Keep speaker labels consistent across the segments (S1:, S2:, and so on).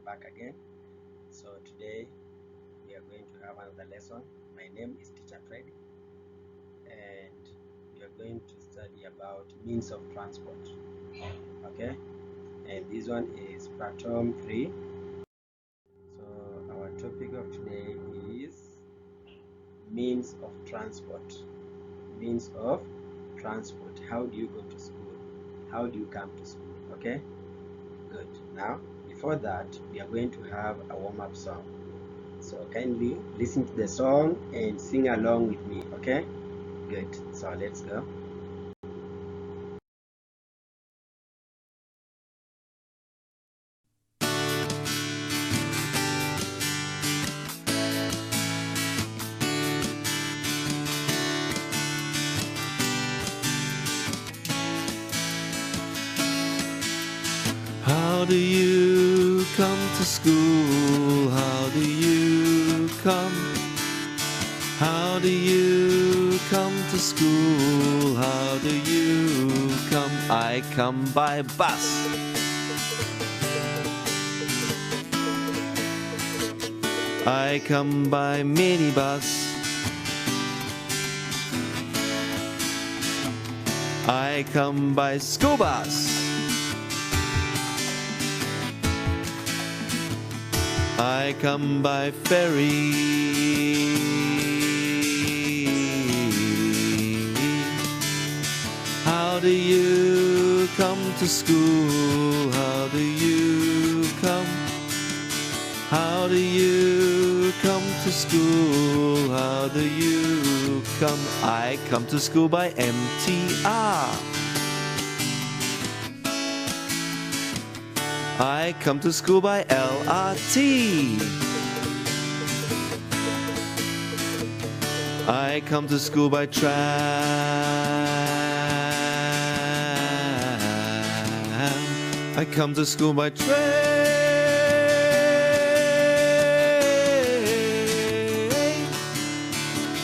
S1: back again. So today we are going to have another lesson. My name is Teacher Freddy, and we are going to study about means of transport. Okay, and this one is Pratom 3. So our topic of today is means of transport. Means of transport. How do you go to school? How do you come to school? Okay, good. Now, before that, we are going to have a warm-up song. So kindly listen to the song and sing along with me. Okay, good. So let's go.
S2: How do you come to school? How do you come? How do you come to school? How do you come? I come by bus. I come by minibus. I come by school bus. I come by ferry. How do you come to school? How do you come? How do you come to school? How do you come? I come to school by MTR. I come to school by LRT. I come to school by tram. I come to school by train.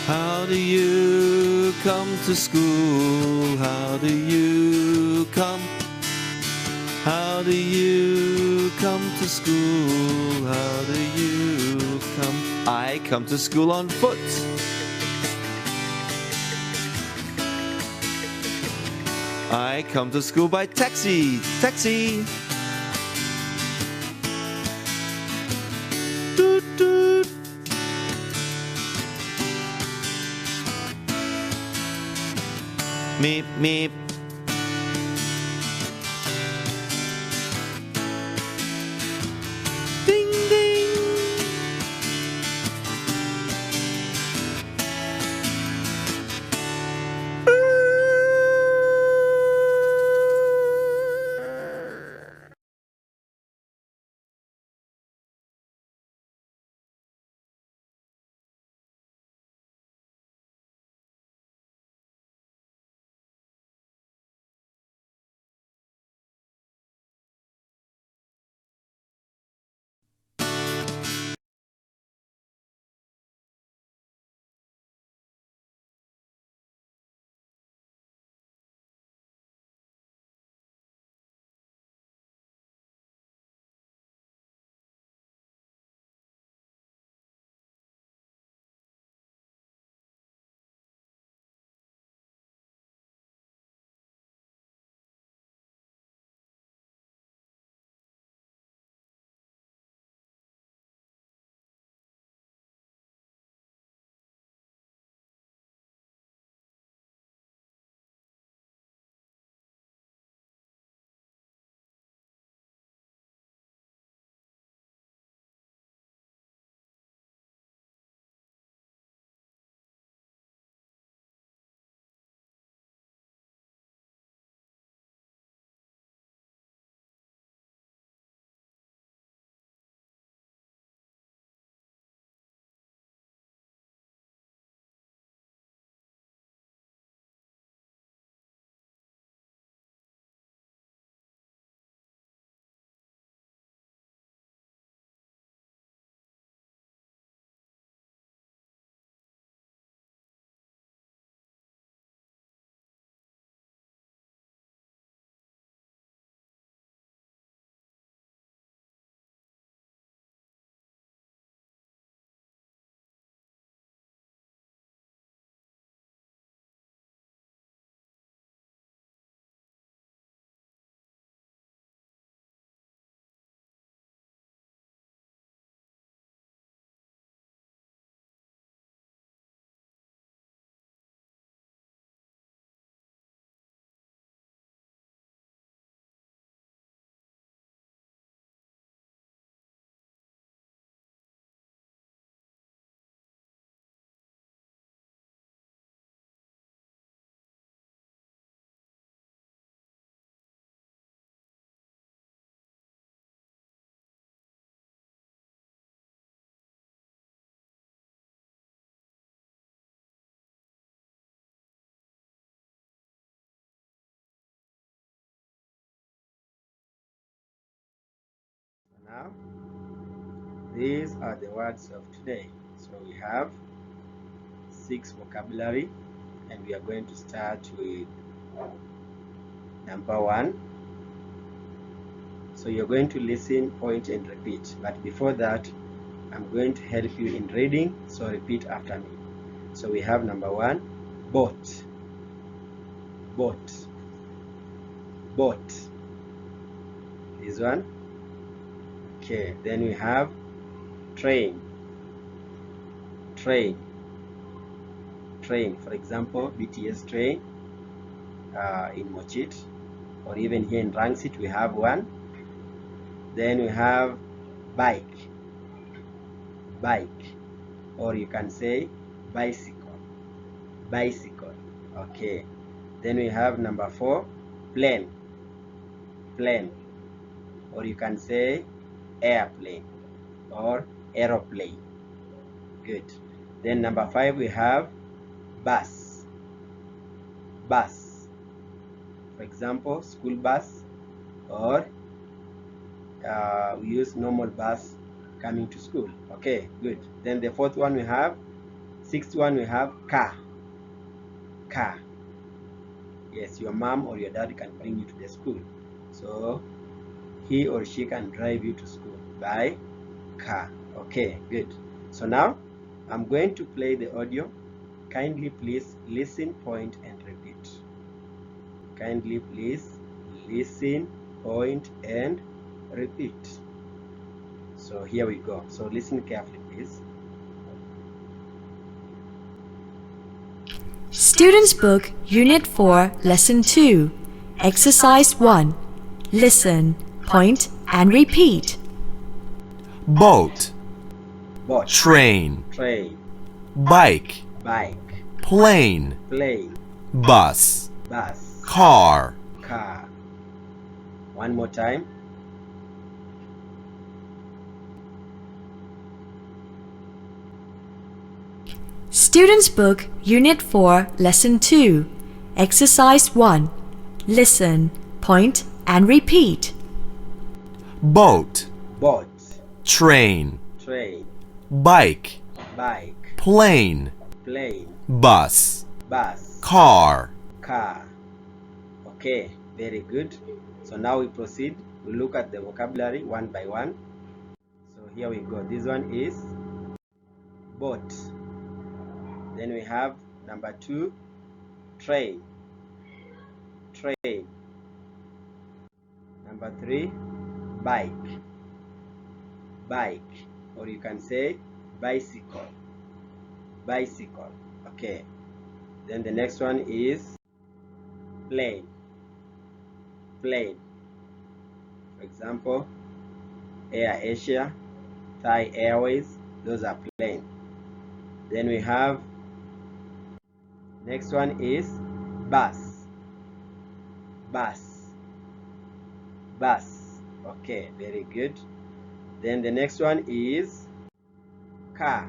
S2: How do you come to school? How do you come? How do you come to school? How do you come? I come to school on foot. I come to school by taxi. Taxi. Doot doot. Meep meep.
S1: Now, these are the words of today. So we have 6 vocabulary, and we are going to start with number 1. So you're going to listen, point, and repeat. But before that, I'm going to help you in reading, so repeat after me. So we have number 1, boat, boat, boat. This one. Okay, then we have train, train, train. For example, BTS train in Mochit, or even here in Rangsit we have one. Then we have bike, bike, or you can say bicycle, bicycle. Okay, then we have number 4, plane, plane, or you can say airplane or aeroplane. Good. Then number 5 we have bus, bus. For example, school bus, or we use normal bus coming to school. Okay, good. Then the 4th one we have, 6th one we have car, car. Yes, your mom or your dad can bring you to the school, so he or she can drive you to school by car. Okay, good. So now I'm going to play the audio. Kindly please listen, point, and repeat. Kindly please listen, point, and repeat. So here we go. So listen carefully, please.
S3: Students' Book, Unit 4, Lesson 2, Exercise 1. Listen, point, and repeat.
S2: Boat,
S1: Boat,
S2: train,
S1: train,
S2: bike,
S1: bike,
S2: plane,
S1: plane,
S2: bus,
S1: bus,
S2: car,
S1: car. One more time.
S3: Students' Book, Unit 4, Lesson 2, Exercise 1. Listen, point, and repeat.
S2: boat,
S1: Boat,
S2: train,
S1: train,
S2: bike,
S1: bike,
S2: plane,
S1: plane,
S2: bus,
S1: bus,
S2: car.
S1: car. Okay, very good. So now we proceed. We look at the vocabulary one by one. So here we go. This one is boat. Then we have number 2, train, train. Number 3, bike, bike, or you can say bicycle, bicycle. Okay, then the next one is plane, plane. For example, Air Asia, Thai Airways, those are plane. Then we have, next one is bus, bus, bus. Okay, very good. Then the next one is car,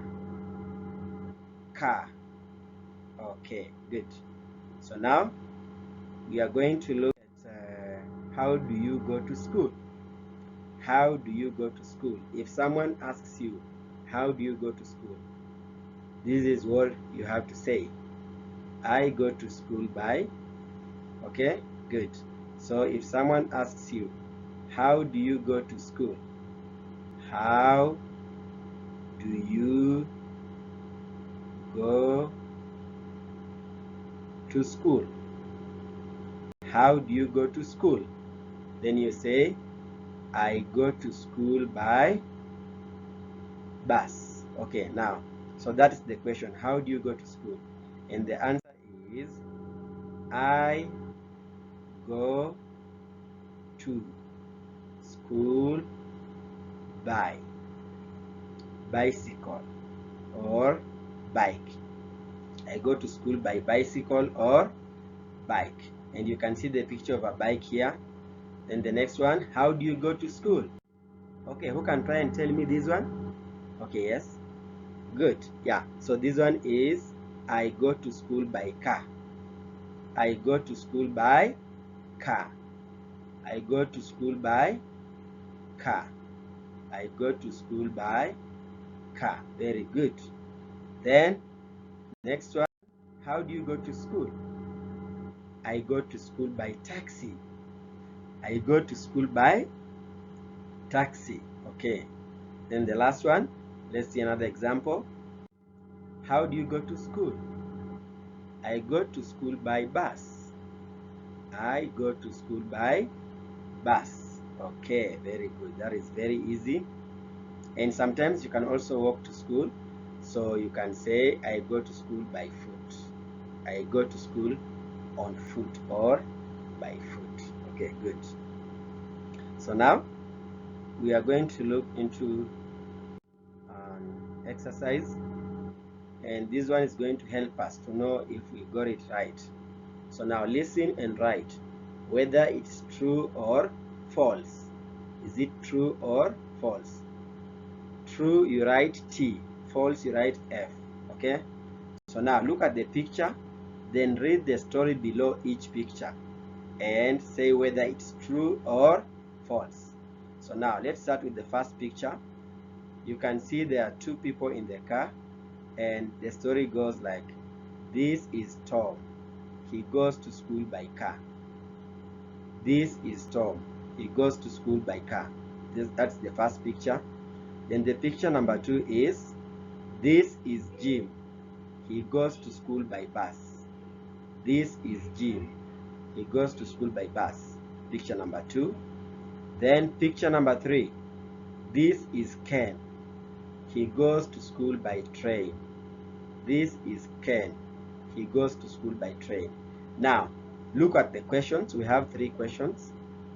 S1: car. Okay, good. So now we are going to look at how do you go to school. How do you go to school? If someone asks you, how do you go to school? This is what you have to say. I go to school by. Okay, good. So if someone asks you, how do you go to school? How do you go to school? How do you go to school? Then you say, I go to school by bus. Okay, now, so that is the question. How do you go to school? And the answer is, I go to school by bicycle or bike. I go to school by bicycle or bike. And you can see the picture of a bike here. Then the next one, how do you go to school? Okay, who can try and tell me this one? Okay, yes, good. Yeah, so this one is, I go to school by car. I go to school by car. I go to school by car. I go to school by car. Very good. Then next one, how do you go to school? I go to school by taxi. I go to school by taxi. Okay. Then the last one, let's see another example. How do you go to school? I go to school by bus. I go to school by bus. Okay, very good. That is very easy. And sometimes you can also walk to school. So you can say, I go to school by foot. I go to school on foot or by foot. Okay, good. So now we are going to look into an exercise, and this one is going to help us to know if we got it right. So now listen and write whether it's true or false. Is it true or false? True, you write T. False, you write F. Okay? So now look at the picture, then read the story below each picture and say whether it's true or false. So now let's start with the first picture. You can see there are two people in the car, and the story goes like, this is Tom. He goes to school by car. This is Tom. He goes to school by car. That's the first picture. Then the picture number 2 is, this is Jim. He goes to school by bus. This is Jim. He goes to school by bus. Picture number 2. Then picture number 3. This is Ken. He goes to school by train. This is Ken. He goes to school by train. Now, look at the questions. We have 3 questions.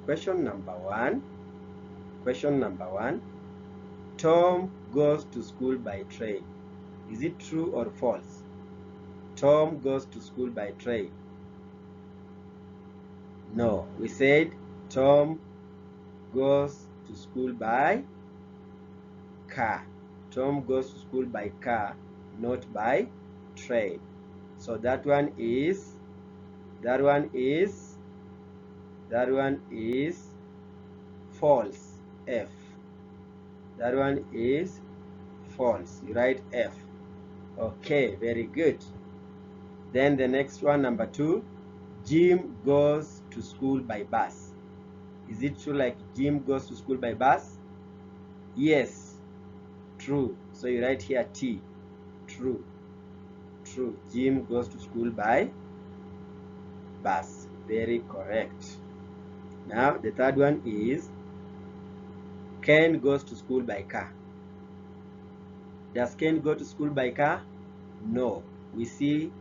S1: Question number 1. Tom goes to school by train. Is it true or false? Tom goes to school by train. No, we said Tom goes to school by car. Tom goes to school by car, not by train. So that one is false. F. That one is false. You write F. Okay, very good. Then the next one, number 2, Jim goes to school by bus. Is it true, like Jim goes to school by bus? Yes, true. So you write here T. True. Jim goes to school by bus. Very correct. Now the third one is, Ken goes to school by car. Does Ken go to school by car? No. We see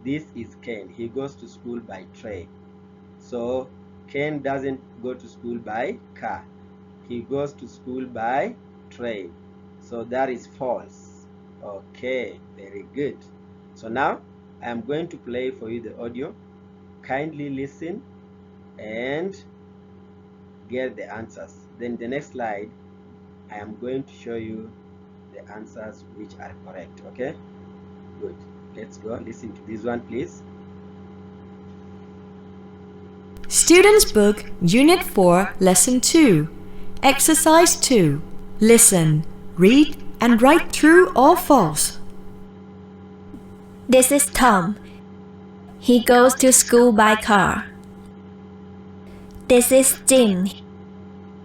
S1: this is Ken. He goes to school by train. So Ken doesn't go to school by car. He goes to school by train. So that is false. Okay, very good. So now I am going to play for you the audio. Kindly listen and get the answers. Then the next slide, I am going to show you the answers which are correct. Okay, good. Let's go. Listen to this one, please.
S3: Students' Book, Unit 4, Lesson 2. Exercise 2. Listen, read, and write true or false.
S4: This is Tom. He goes to school by car. This is Jim.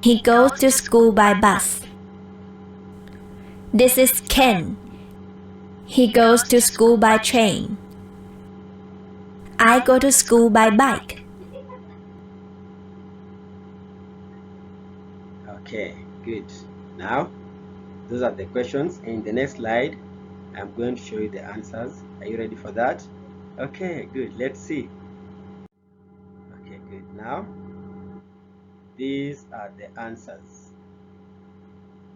S4: He goes to school by bus. This is Ken. He goes to school by train. I go to school by bike.
S1: Okay, good. Now, those are the questions. In the next slide, I'm going to show you the answers. Are you ready for that? Okay, good. Let's see. Okay, good. Now, these are the answers.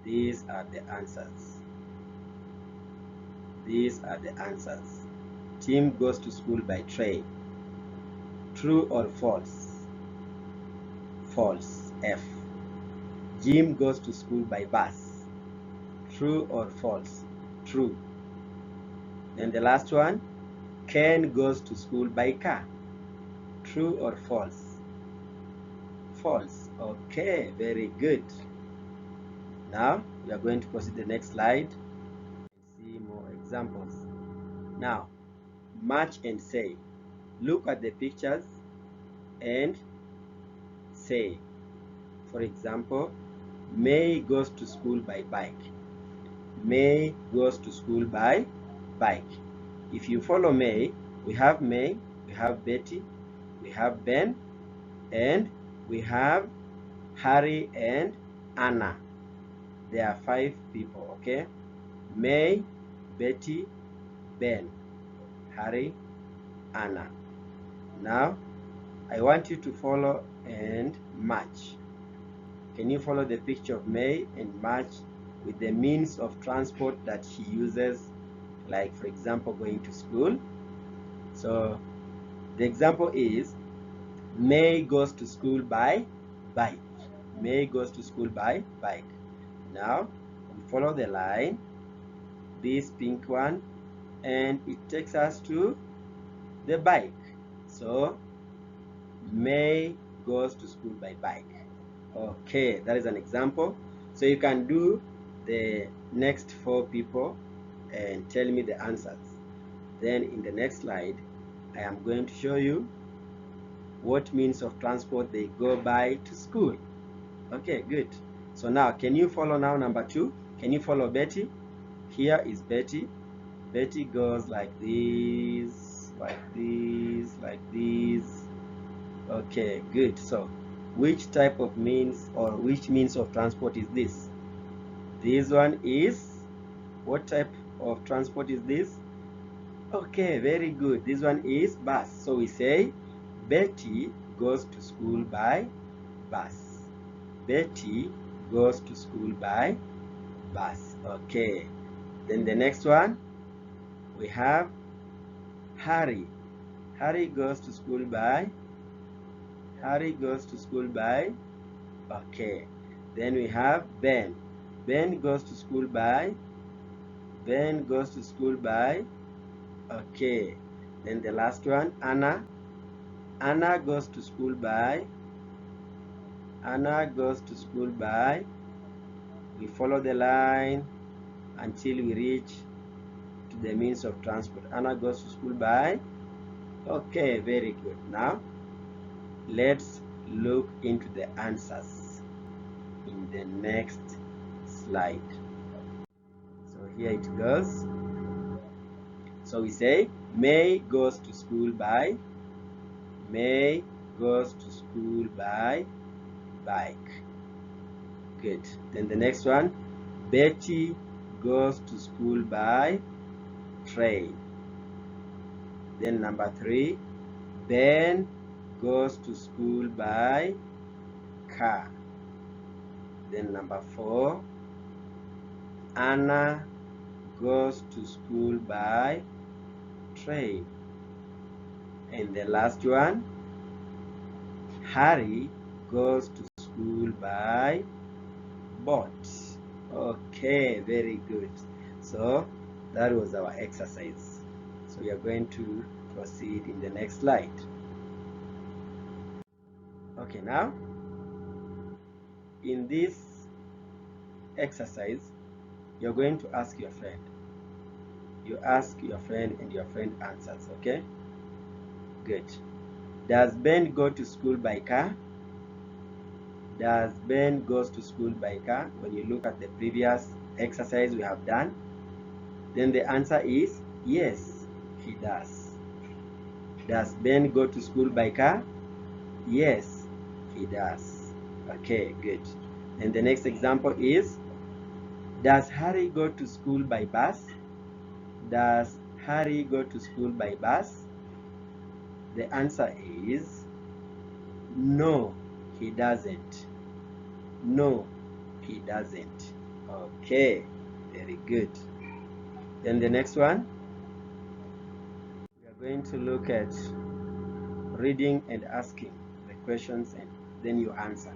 S1: These are the answers. These are the answers. Tim goes to school by train. True or false? False. F. Jim goes to school by bus. True or false? True. Then the last one, Ken goes to school by car. True or false? False. Okay, very good. Now we are going to proceed to the next slide and see more examples. Now, match and say. Look at the pictures and say. For example, May goes to school by bike. May goes to school by bike. If you follow May, we have Betty, we have Ben, and we have Harry and Anna. There are 5 people, okay? May, Betty, Ben, Harry, Anna. Now, I want you to follow and match. Can you follow the picture of May and match with the means of transport that she uses, like for example going to school? So the example is May goes to school by bike. May goes to school by bike. Now we follow the line, this pink one, and it takes us to the bike. So May goes to school by bike. Okay, that is an example. So you can do the next 4 people and tell me the answers. Then in the next slide, I am going to show you what means of transport they go by to school. Okay, good. So now, can you follow now number 2? Can you follow Betty? Here is Betty. Betty goes like this, like this, like this. Okay, good. So which type of means or which means of transport is this? This one is, what type of transport is this? Okay, very good. This one is bus. So we say Betty goes to school by bus. Betty goes to school by bus. Okay. Then the next one, we have Harry. Harry goes to school by okay. Then we have Ben. Ben goes to school by okay. Then the last one, Anna. Anna goes to school by we follow the line until we reach to the means of transport. Anna goes to school by okay, very good. Now let's look into the answers in the next slide. So here it goes. So we say May goes to school by bike. Good. Then the next one, Betty goes to school by train. Then number 3, Ben goes to school by car. Then number 4, Anna goes to school by train. And the last one, Harry goes to school by boat. Okay, very good. So that was our exercise. So we are going to proceed in the next slide. Okay, now in this exercise, you're going to ask your friend. You ask your friend and your friend answers, okay? Good. Does Ben go to school by car? Does Ben goes to school by car? When you look at the previous exercise we have done, then the answer is yes, he does. Does Ben go to school by car? Yes, he does. Okay, good. And the next example is, does Harry go to school by bus? Does Harry go to school by bus? The answer is no, he doesn't. No, he doesn't. Okay, very good. Then the next one, we are going to look at reading and asking the questions and then you answer.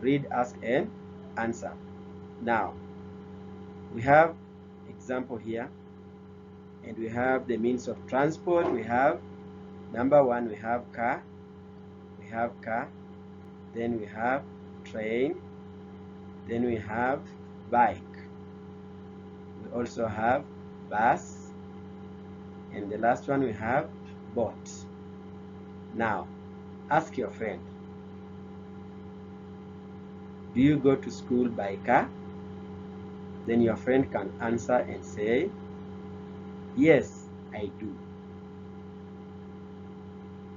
S1: Read, ask, and answer. Now, we have example here, and we have the means of transport. We have number 1, we have car. Then we have train. Then we have bike. We also have bus. And the last one we have boat. Now, ask your friend, do you go to school by car? Then your friend can answer and say, yes, I do.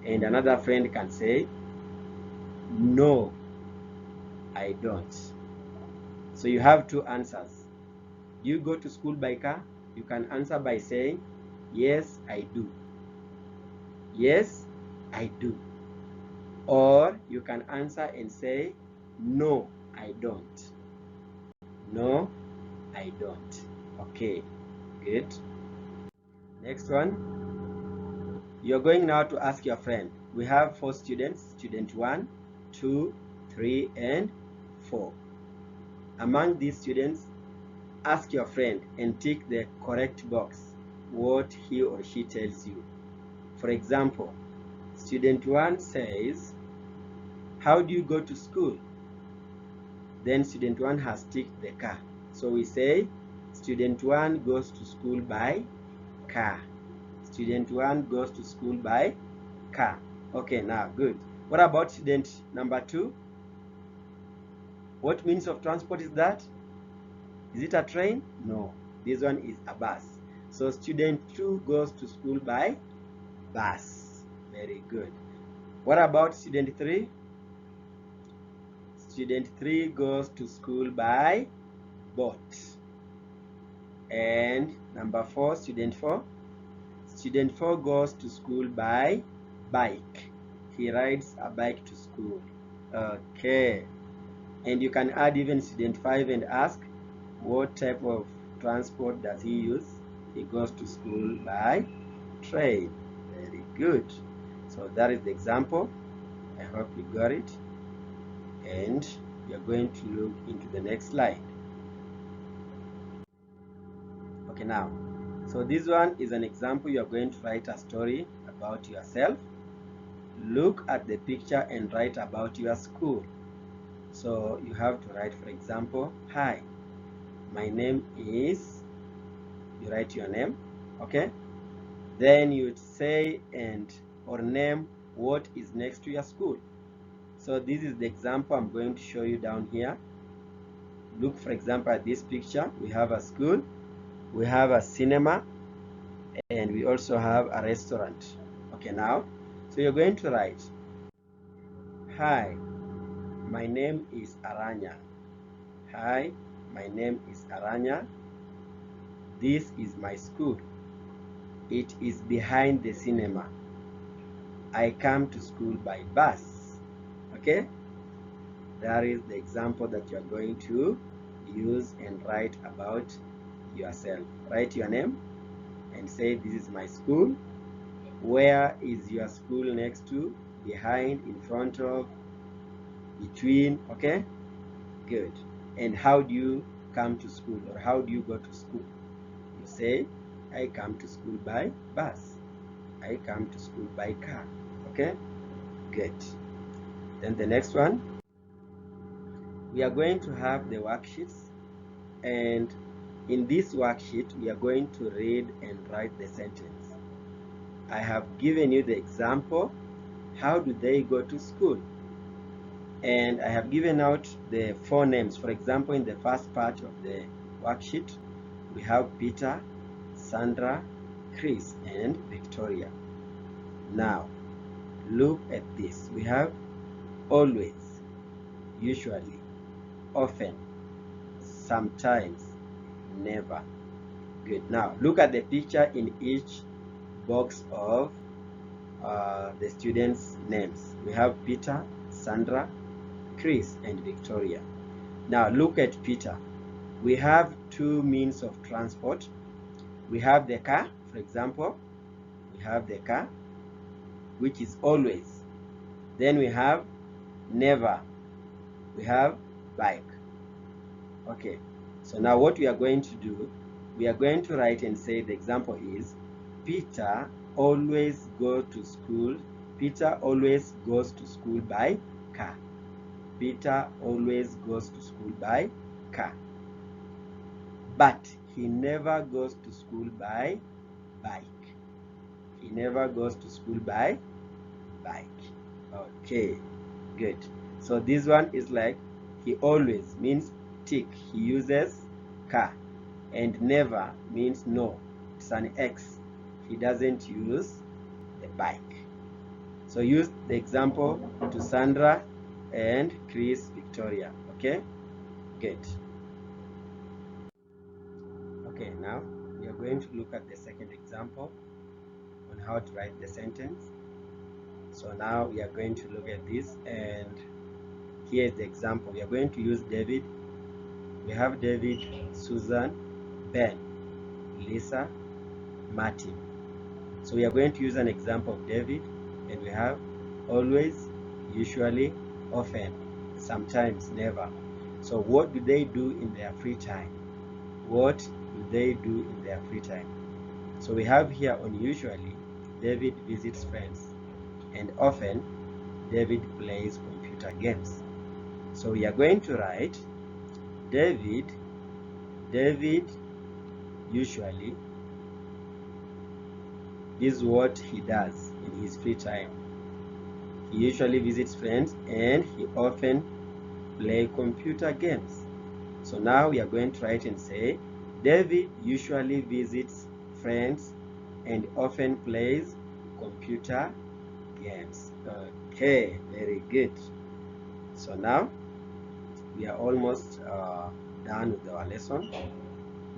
S1: And another friend can say, no, I don't. So you have two answers. Do you go to school by car? You can answer by saying, yes, I do. Yes, I do. Or you can answer and say, no, I don't. No, I don't. Okay, good. Next one. You're going now to ask your friend. We have 4 students, student 1, 2, 3, and 4. Among these students, ask your friend and tick the correct box what he or she tells you. For example, student 1 says, how do you go to school? Then student 1 has ticked the car. So we say, student 1 goes to school by car. Student 1 goes to school by car. Okay, now good. What about student number 2? What means of transport is that? Is it a train? No, this one is a bus. So student 2 goes to school by bus. Very good. What about student 3? Student 3 goes to school by boat. And number 4, student 4. Student 4 goes to school by bike. He rides a bike to school. Okay. And you can add even student 5 and ask, what type of transport does he use? He goes to school by train. Very good. So that is the example. I hope you got it. And we are going to look into the next slide. Okay, now, so this one is an example. You are going to write a story about yourself. Look at the picture and write about your school. So you have to write, for example, hi, my name is, you write your name, okay? Then you say and or name what is next to your school. So this is the example I'm going to show you down here. Look, for example, at this picture. We have a school, we have a cinema, and we also have a restaurant. Okay, now, so you're going to write, hi, my name is Aranya. Hi, my name is Aranya. This is my school. It is behind the cinema. I come to school by bus. Okay? That is the example that you are going to use and write about yourself. Write your name and say, this is my school. Where is your school next to? Behind, in front of, between. Okay? Good. And how do you come to school, or how do you go to school? You say, I come to school by bus. I come to school by car. Okay? Good. Then the next one, we are going to have the worksheets, and in this worksheet we are going to read and write the sentence. I have given you the example, how do they go to school? And I have given out the 4 names. For example, in the first part of the worksheet, we have Peter, Sandra, Chris, and Victoria. Now, look at this. We have always, usually, often, sometimes, never. Good. Now, look at the picture in each box of the students' names. We have Peter, Sandra, Chris, and Victoria. Now, look at Peter. We have 2 means of transport. We have the car, for example. We have the car, which is always. Then we have never. We have bike. Okay, so now what we are going to do, we are going to write and say the example is, Peter always goes to school. Peter always goes to school by car. Peter always goes to school by car. but he never goes to school by bike. He never goes to school by bike. Okay, good. So this one is like he always means tick. He uses car, and never means no. It's an X. He doesn't use the bike. So use the example to Sandra and Chris Victoria. Okay, good. Okay, now we are going to look at the second example on how to write the sentence. So now we are going to look at this, and here is the example. We are going to use David. We have David, Susan, Ben, Lisa, Martin. So we are going to use an example of David, and we have always, usually, often, sometimes, never. So what do they do in their free time? What do they do in their free time? So we have here on usually, David visits friends, and often David plays computer games. So we are going to write David usually, this is what he does in his free time. He usually visits friends and he often plays computer games. So now we are going to write and say David usually visits friends and often plays computer games. Okay, very good. So now we are almost done with our lesson.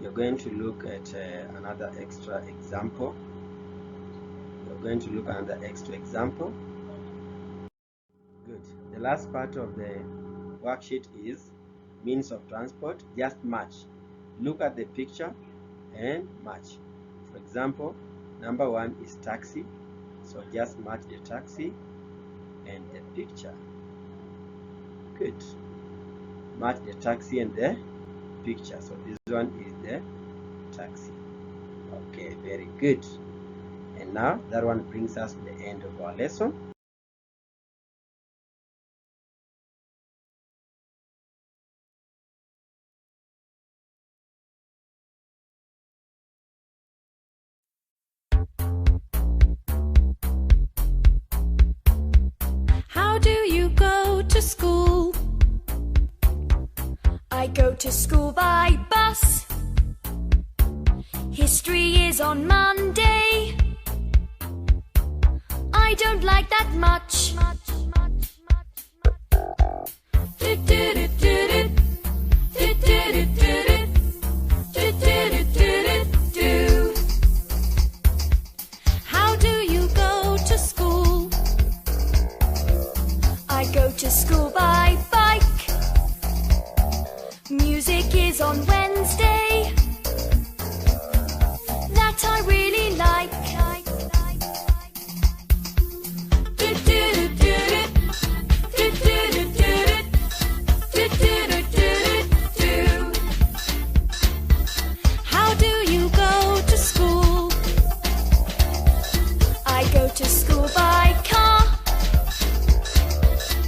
S1: We are going to look at another extra example. We are going to look at another extra example. Good. The last part of the worksheet is means of transport. Just match. Look at the picture and match. For example, number 1 is taxi. So just match the taxi and the picture. Good. Match the taxi and the picture. So this one is the taxi. Okay, very good. And now that one brings us to the end of our lesson.
S3: How do you go to school? I go to school by bus. History is on Monday. I don't like that much. How do you go to school? I go to school by bike. Music is on Wednesday. That I really like. How do you go to school? I go to school by car.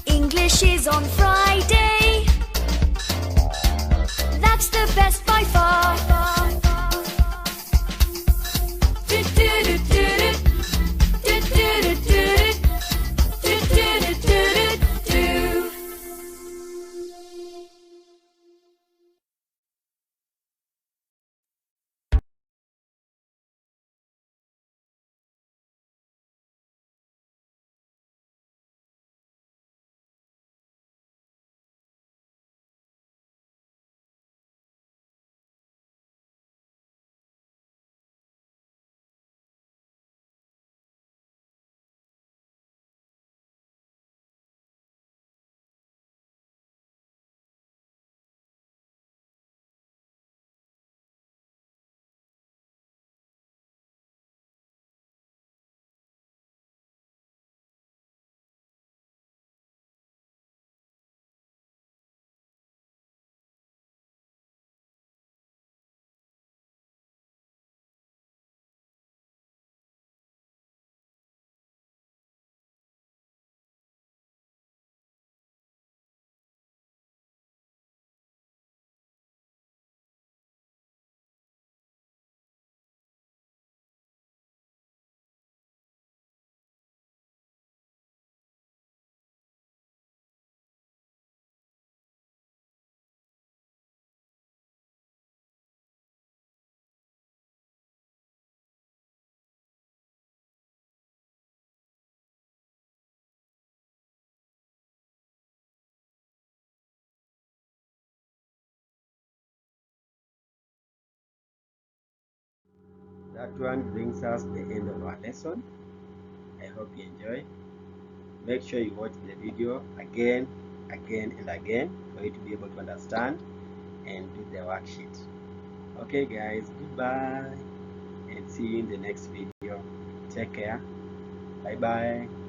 S3: English is on Friday. That's the best by far.
S1: That one brings us the end of our lesson. I hope you enjoy. Make sure you watch the video again and again for you to be able to understand and do the worksheet. Okay guys, goodbye and see you in the next video. Take care. Bye bye.